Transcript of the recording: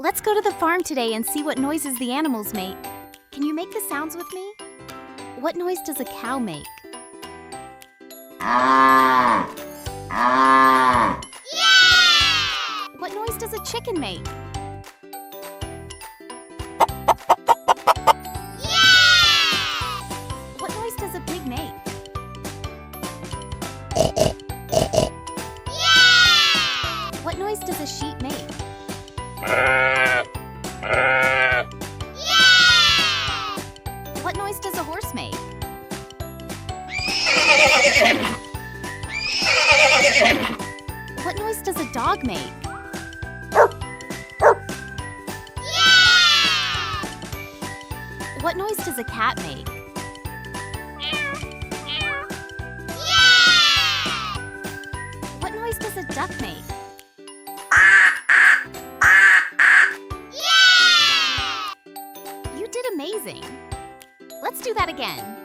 Let's go to the farm today and see what noises the animals make. Can you make the sounds with me? What noise does a cow make? Yeah! What noise does a chicken make? Yeah! What noise does a pig make? Yeah! What noise does a sheep make? Yeah! What noise does a horse make? What noise does a dog make? Yeah! What noise does a cat make? Yeah! What noise does a duck make? Yeah! You did amazing! Let's do that again.